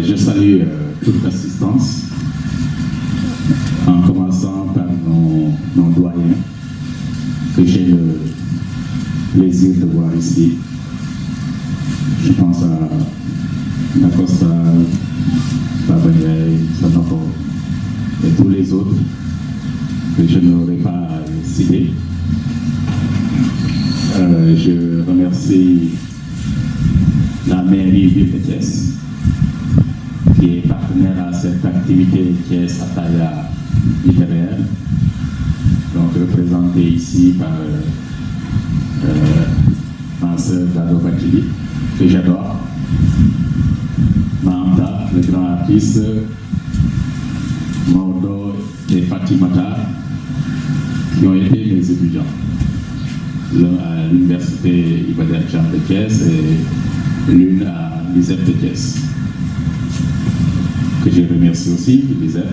Je salue toute l'assistance, en commençant par nos doyens, que j'ai le plaisir de voir ici. Je pense à Nacosta, Babanier, Sanoko et tous les autres que je n'aurais pas cités. Je remercie la mairie Ville de Thiès, qui est partenaire à cette activité Thiès Ataya littéraire, donc représentée ici par ma sœur Dado Bakili, que j'adore, Mahamda, le grand artiste, Maodo et Fatimata, qui ont été mes étudiants, l'un à l'université Iba Der Thiam de Thiès et l'une à l'ISEP de Thiès, que je remercie aussi, l'ISEP,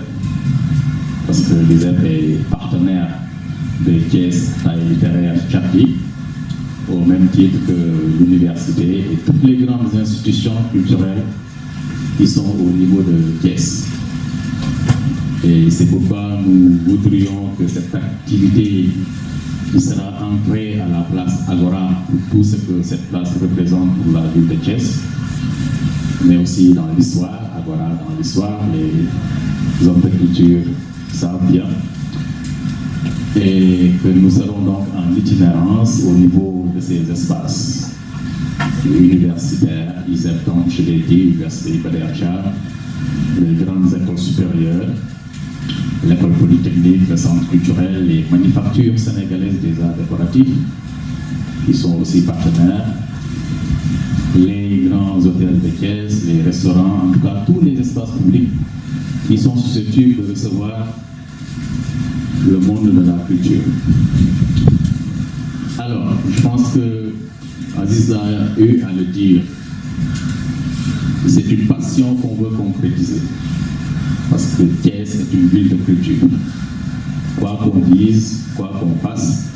parce que l'ISEP est partenaire de Thiès Taille littéraire Tchaki, au même titre que l'université et toutes les grandes institutions culturelles qui sont au niveau de Thiès. Et c'est pourquoi nous voudrions que cette activité qui sera entrée à la place Agora pour tout ce que cette place représente pour la ville de Thiès, mais aussi dans l'histoire, Agora dans l'histoire, les hommes de culture savent bien, et que nous serons donc en itinérance au niveau de ces espaces universitaires, ISEP, donc je l'ai dit, l'université Iba Der Thiam, les grandes écoles supérieures, l'école polytechnique, le centre culturel, les manufactures sénégalaises des arts décoratifs, qui sont aussi partenaires, les grands hôtels de Thiès, les restaurants, en tout cas tous les espaces publics qui sont susceptibles de recevoir le monde de la culture. Alors, je pense que Aziz a eu à le dire, c'est une passion qu'on veut concrétiser. Parce que Thiès est une ville de culture. Quoi qu'on dise, quoi qu'on fasse,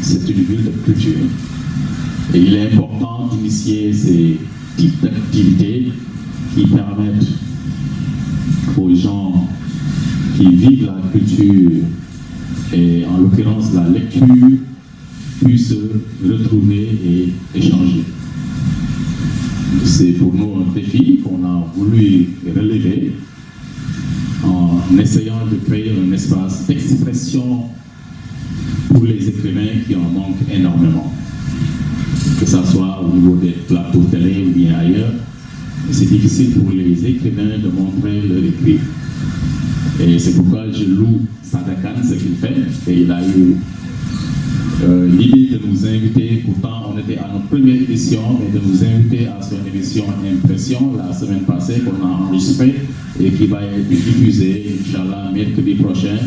c'est une ville de culture. Et il est important d'initier ces types d'activités qui permettent aux gens qui vivent la culture, et en l'occurrence la lecture, puissent se retrouver et échanger. C'est pour nous un défi qu'on a voulu relever en essayant de créer un espace d'expression pour les écrivains qui en manquent énormément. Que ce soit au niveau des plateaux télé ou bien ailleurs, c'est difficile pour les écrivains de montrer leur écrit. Et c'est pourquoi je loue Sadakan, ce qu'il fait, et il a eu l'idée de nous inviter, pourtant on était à notre première édition, mais de nous inviter à son émission Impression la semaine passée qu'on a enregistrée et qui va être diffusée, Inch'Allah, mercredi prochain,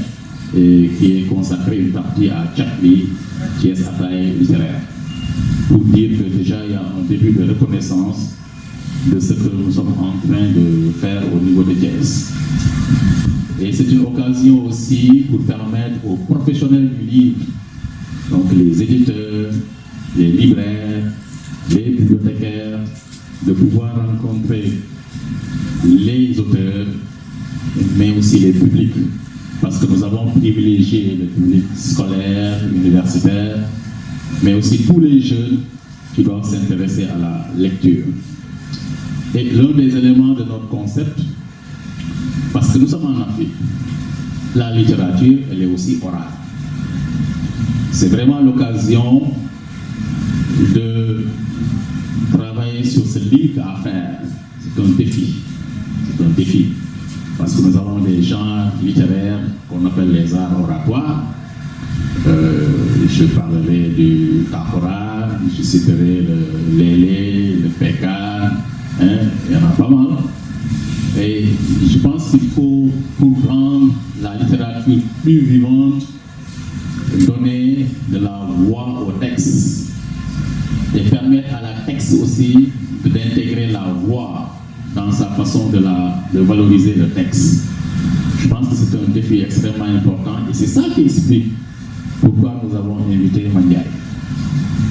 et qui est consacrée une partie à Tchakli, qui est Ataï littéraire. Pour dire que déjà il y a un début de reconnaissance de ce que nous sommes en train de faire au niveau de Thiès. Et c'est une occasion aussi pour permettre aux professionnels du livre, donc les éditeurs, les libraires, les bibliothécaires, de pouvoir rencontrer les auteurs, mais aussi les publics, parce que nous avons privilégié le public scolaire, universitaire, mais aussi tous les jeunes qui doivent s'intéresser à la lecture. Et l'un des éléments de notre concept, parce que nous sommes en Afrique, la littérature, elle est aussi orale. C'est vraiment l'occasion de travailler sur ce livre à faire. C'est un défi. C'est un défi. Parce que nous avons des genres littéraires qu'on appelle les arts oratoires. Je parlerai du Kahora, je citerai le Lélé, le Péka, il y en a pas mal. Et je pense qu'il faut, pour rendre la littérature plus vivante, donner de la voix au texte et permettre à la texte aussi d'intégrer la voix dans sa façon de valoriser le texte. Je pense que c'est un défi extrêmement important et c'est ça qui explique pourquoi nous avons invité Mandiaye.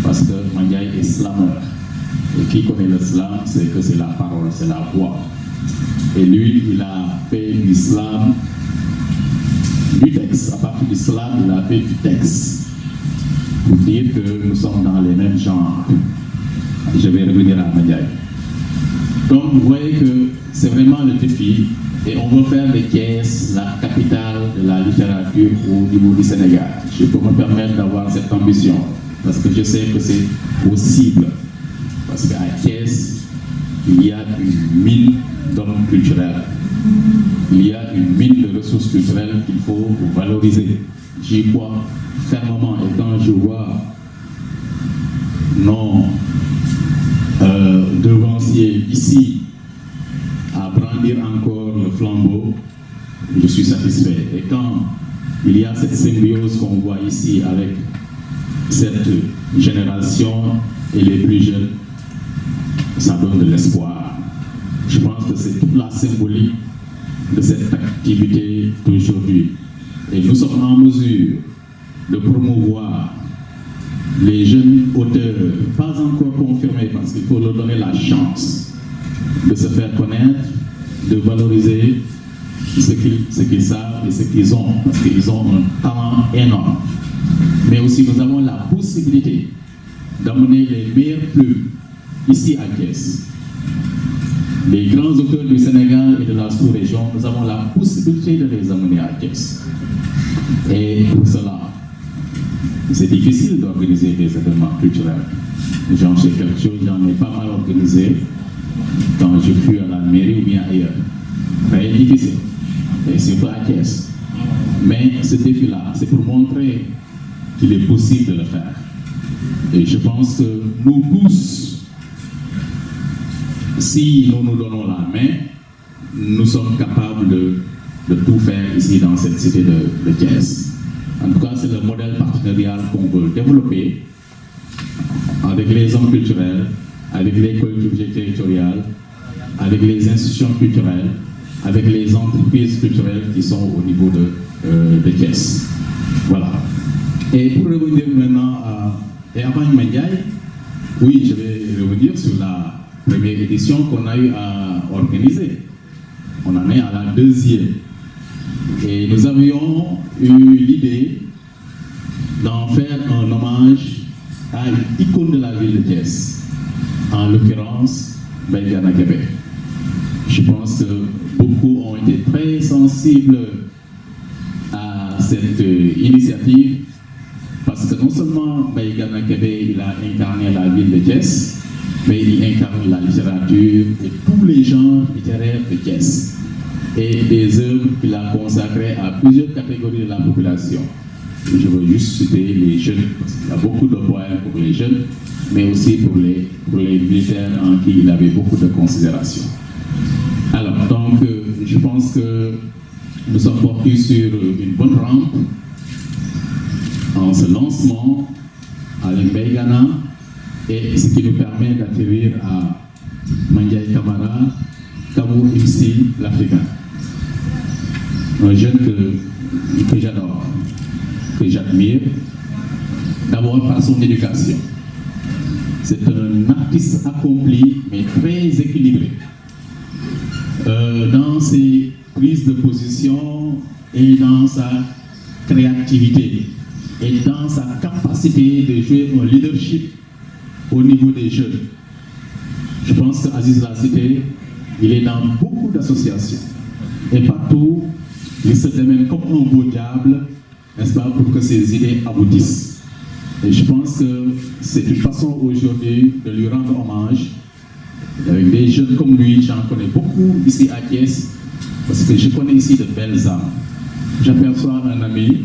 Parce que Mandiaye est slameur. Et qui connaît le slam, c'est que c'est la parole, c'est la voix. Et lui, il a fait du slam, du texte. À partir du slam, il a fait du texte. Pour dire que nous sommes dans les mêmes genres. Je vais revenir à Mandiaye. Donc, vous voyez que c'est vraiment le défi. Et on veut faire de Thiès la capitale de la littérature au niveau du Sénégal. Je peux me permettre d'avoir cette ambition. Parce que je sais que c'est possible. Parce qu'à Thiès, il y a une mine d'hommes culturels. Il y a une mine de ressources culturelles qu'il faut valoriser. J'y crois fermement. Et quand je vois nos devanciers ici à brandir encore le flambeau, je suis satisfait. Et quand il y a cette symbiose qu'on voit ici avec cette génération et les plus jeunes, ça donne de l'espoir. Je pense que c'est toute la symbolique de cette activité d'aujourd'hui. Et nous sommes en mesure de promouvoir les jeunes auteurs, pas encore confirmés, parce qu'il faut leur donner la chance de se faire connaître, de valoriser ce qu'ils savent et ce qu'ils ont, parce qu'ils ont un talent énorme. Mais aussi, nous avons la possibilité d'amener les meilleurs plumes ici à Thiès. Les grands auteurs du Sénégal et de la sous-région, nous avons la possibilité de les amener à Thiès. Et pour cela, c'est difficile d'organiser des événements culturels. J'en sais quelque chose, j'en ai pas mal organisé quand je fus à la mairie ou bien ailleurs. Très difficile, et surtout à Thiès. Mais ce défi-là, c'est pour montrer qu'il est possible de le faire. Et je pense que nous tous, si nous nous donnons la main, nous sommes capables de tout faire ici dans cette cité de Thiès. En tout cas, c'est le modèle partenarial qu'on veut développer avec les hommes culturels, avec les collectivités territoriales, avec les institutions culturelles, avec les entreprises culturelles qui sont au niveau de Thiès. Voilà. Et pour revenir maintenant et avant Mandiaye, oui, je vais revenir sur la première édition qu'on a eu à organiser. On en est à la deuxième. Et nous avions eu l'idée d'en faire un hommage à une icône de la ville de Thiès, en l'occurrence Mbaye Gana Kébé. Je pense que beaucoup ont été très sensibles à cette initiative, parce que non seulement Mbaye Gana Kébé, il a incarné la ville de Thiès, mais il incarne la littérature et tous les genres littéraires de Thiès. Et des œuvres qu'il a consacrées à plusieurs catégories de la population. Je veux juste citer les jeunes, parce qu'il y a beaucoup de poèmes pour les jeunes, mais aussi pour les militaires en qui il avait beaucoup de considération. Alors, donc, je pense que nous sommes portés sur une bonne rampe en ce lancement avec Mbaye Gana, et ce qui nous permet d'atterrir à Mandiaye Camara, Kamou Imsi, l'Africain. Un jeune que j'adore, que j'admire, d'abord par son éducation. C'est un artiste accompli, mais très équilibré. Dans ses prises de position et dans sa créativité et dans sa capacité de jouer un leadership au niveau des jeunes. Je pense qu'Aziz l'a cité, il est dans beaucoup d'associations. Et partout, il se démène comme un beau diable, n'est-ce pas, pour que ses idées aboutissent. Et je pense que c'est une façon aujourd'hui de lui rendre hommage. Avec des jeunes comme lui, j'en connais beaucoup ici à Thiès, parce que je connais ici de belles âmes. J'aperçois un ami,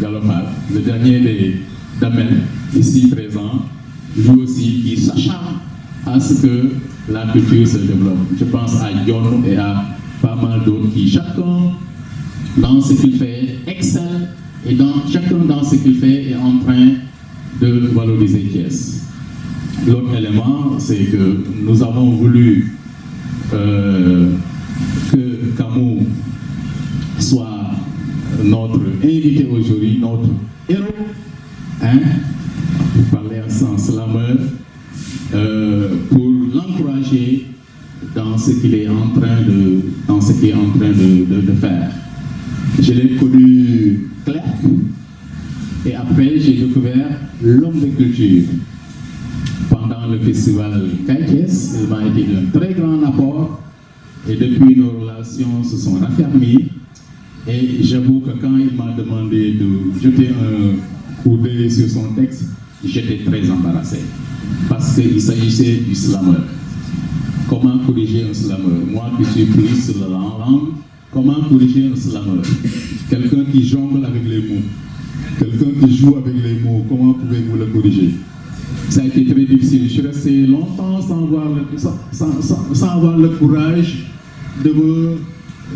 Galopal, le dernier des Damel, ici présent, lui aussi, qui s'acharne à ce que la culture se développe. Je pense à Yon et à pas mal d'autres qui, chacun dans ce qu'il fait, excelle, et chacun dans ce qu'il fait est en train de valoriser Thiès. L'autre élément, c'est que nous avons voulu que Kamou soit notre invité aujourd'hui, notre héros, pour parler en sens slameur, pour l'encourager dans dans ce qu'il est en train de faire. Je l'ai connu clerc et après j'ai découvert l'homme de culture. Pendant le festival Kaikes, il m'a été d'un très grand apport et depuis nos relations se sont raffermies. Et j'avoue que quand il m'a demandé de jeter un coup d'œil sur son texte, j'étais très embarrassé. Parce qu'il s'agissait du slammer. Comment corriger un slammer? Moi qui suis plus sur la langue, comment corriger un slammer? Quelqu'un qui jongle avec les mots, quelqu'un qui joue avec les mots, comment pouvez-vous le corriger? Ça a été très difficile. Je suis resté longtemps sans avoir le courage de me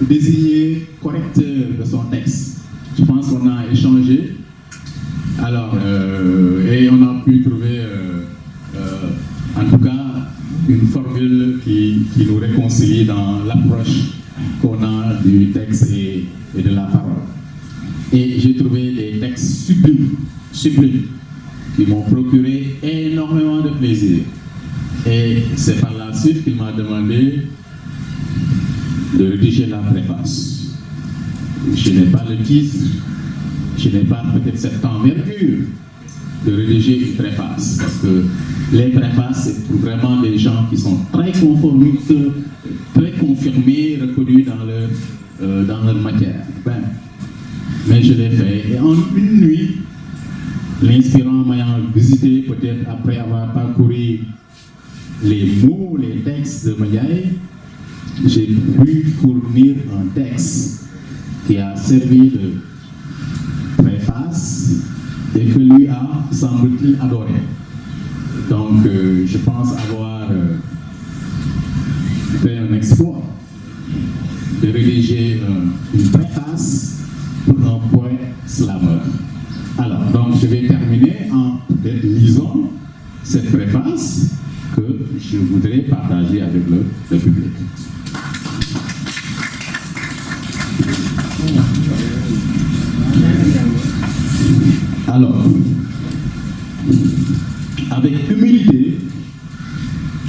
désigner correcteur de son texte. Je pense qu'on a échangé. Alors, et on a pu trouver, en tout cas, une formule qui nous réconcilie dans l'approche qu'on a du texte et de la parole. Et j'ai trouvé des textes sublimes, qui m'ont procuré énormément de plaisir. Et c'est par la suite qu'il m'a demandé de rédiger la préface. Je n'ai pas le titre, je n'ai pas peut-être cette envergure de rédiger une préface, parce que les préfaces, c'est pour vraiment des gens qui sont très conformistes, très confirmés, reconnus dans leur matière. Ben, mais je l'ai fait. Et en une nuit, l'inspirant m'ayant visité, peut-être après avoir parcouru les mots, les textes de Madiaye, j'ai pu fournir un texte qui a servi de préface et que lui a, semble-t-il, adoré. Donc, je pense avoir fait un exploit de rédiger une préface pour un poète slammer. Alors, donc, je vais terminer en lisant cette préface que je voudrais partager avec le public. Alors, avec humilité,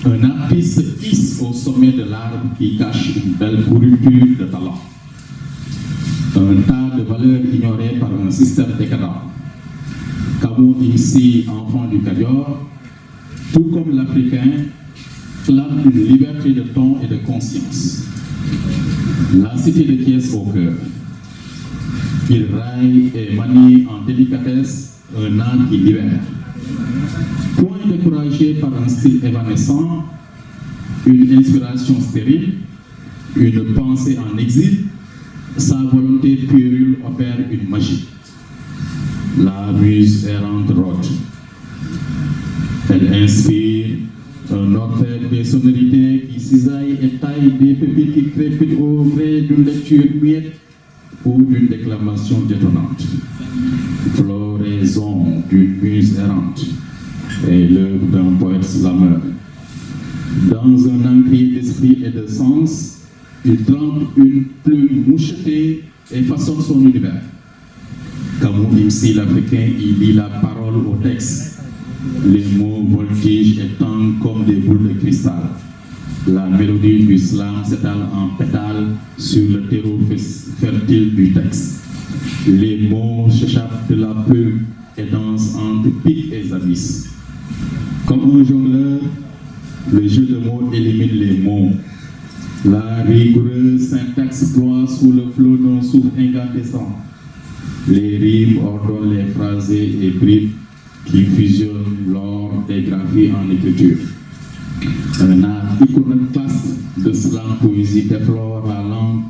un artiste hisse au sommet de l'arbre qui cache une belle pourriture de talent. Un tas de valeurs ignorées par un système décadent. Kamou ici, enfant du Kadior, tout comme l'Africain, clame une liberté de ton et de conscience. La cité de Thiès au cœur. Il raille et manie en délicatesse un art qui libère. Point découragé par un style évanescent, une inspiration stérile, une pensée en exil, sa volonté puérile opère une magie. La muse errante rôde. Elle inspire un orfèvre des sonorités qui cisaille et taille des pépites qui crépitent au gré d'une lecture muette ou d'une déclamation détonnante. Floraison d'une muse errante est l'œuvre d'un poète slammer. Dans un encrier d'esprit et de sens, il trempe une plume mouchetée et façonne son univers. Kamou Imsi l'Africain, il lit la parole au texte. Les mots voltigent et tendent comme des boules de cristal. La mélodie du slam s'étale en pétales sur le terreau fertile du texte. Les mots s'échappent de la plume et dansent entre pics et abysses. Comme un jongleur, le jeu de mots élimine les mots. La rigoureuse syntaxe ploie sous le flot d'un souffle incandescent. Les rimes ordonnent les phrasés et bribes qui fusionnent lors des graphies en écriture. Un art iconoclaste de slam poésie déflore la langue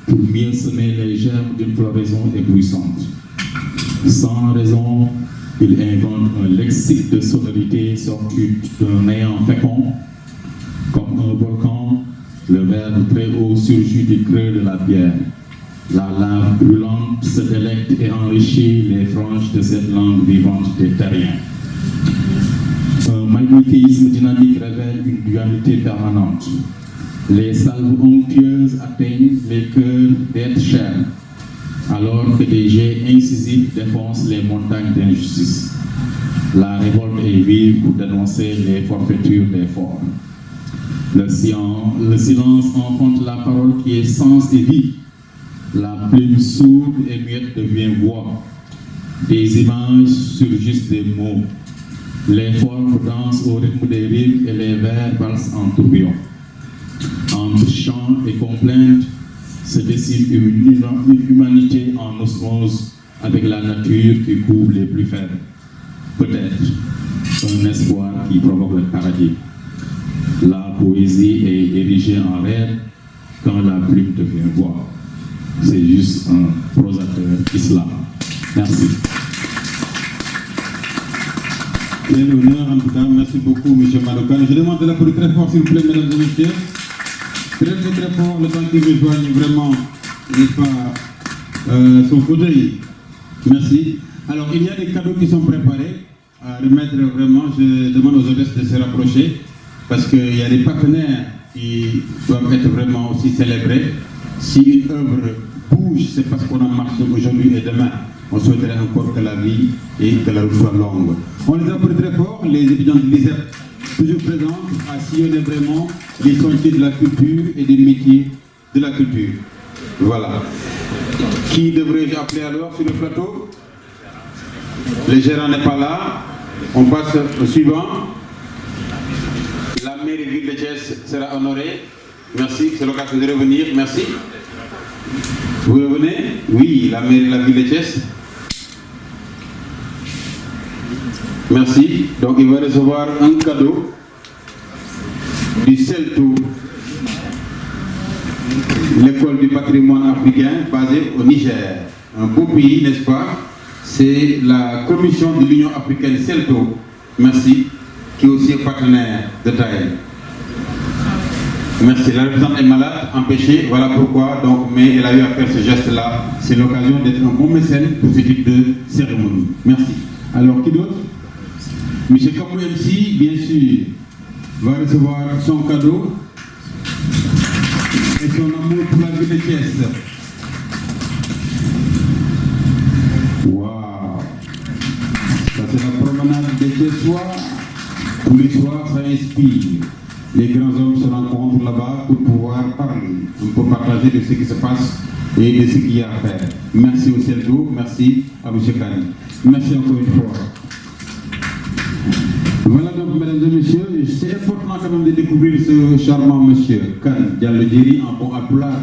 pour mieux semer les germes d'une floraison éblouissante. Sans raison, il invente un lexique de sonorités sorti d'un néant fécond. Comme un volcan, le verbe très haut surgit du creux de la pierre. La lave brûlante se délecte et enrichit les franges de cette langue vivante des terriens. Un magnétisme dynamique révèle une dualité permanente. Les salves onctueuses atteignent les cœurs d'êtres chers, alors que des jets incisifs défoncent les montagnes d'injustice. La révolte est vive pour dénoncer les forfaitures des forts. Le silence enfonce la parole qui est sens et vie. La plume sourde et muette devient voix. Des images surgissent des mots. Les formes dansent au rythme des rimes et les vers valsent en tourbillon. Entre chants et complaintes se dessine une humanité en osmose avec la nature qui couvre les plus faibles. Peut-être un espoir qui provoque le paradis. La poésie est érigée en rêve quand la plume devient voix. C'est juste un prosateur islam. Merci. Quel honneur en tout cas, merci beaucoup M. Marocan. Je demande de l'applaudir très fort s'il vous plaît, mesdames et messieurs. Très fort, le temps qu'il rejoigne vraiment, n'est-ce pas, son fauteuil. Merci. Alors il y a des cadeaux qui sont préparés à remettre vraiment. Je demande aux hôtesses de se rapprocher parce qu'il y a des partenaires qui doivent être vraiment aussi célébrés. Si une œuvre bouge, c'est parce qu'on a marché aujourd'hui et demain. On souhaiterait encore que la vie et que la route soit longue. On les applaudit très fort, les étudiants de l'ISEP, toujours présents, à sillonner vraiment les sentiers de la culture et des métiers de la culture. Voilà. Qui devrais-je appeler alors sur le plateau? Le gérant n'est pas là. On passe au suivant. La mairie de Ville de Thiès sera honorée. Merci, c'est l'occasion de revenir. Merci. Vous revenez? Oui, la mairie de la Ville de Thiès. Merci. Donc il va recevoir un cadeau du CELTO, l'école du patrimoine africain basée au Niger. Un beau pays, n'est-ce pas? C'est la commission de l'Union africaine CELTO, merci, qui est aussi un partenaire de taille. Merci. La représentante est malade, empêchée, voilà pourquoi, donc, mais elle a eu à faire ce geste-là. C'est l'occasion d'être un bon mécène pour ce type de cérémonie. Merci. Alors, qui d'autre? Monsieur Kamou MC, bien sûr, va recevoir son cadeau et son amour pour la ville de Thiès. Waouh! Ça, c'est la promenade des Thiessois. Tous les soirs, ça inspire. Les grands hommes se rencontrent là-bas pour pouvoir parler, pour partager de ce qui se passe et de ce qu'il y a à faire. Merci au CELTO, merci à M. Kani. Merci encore une fois. Voilà donc, mesdames et messieurs, c'est important quand même de découvrir ce charmant monsieur Kane Diallo Djeri en bon Alpulaar.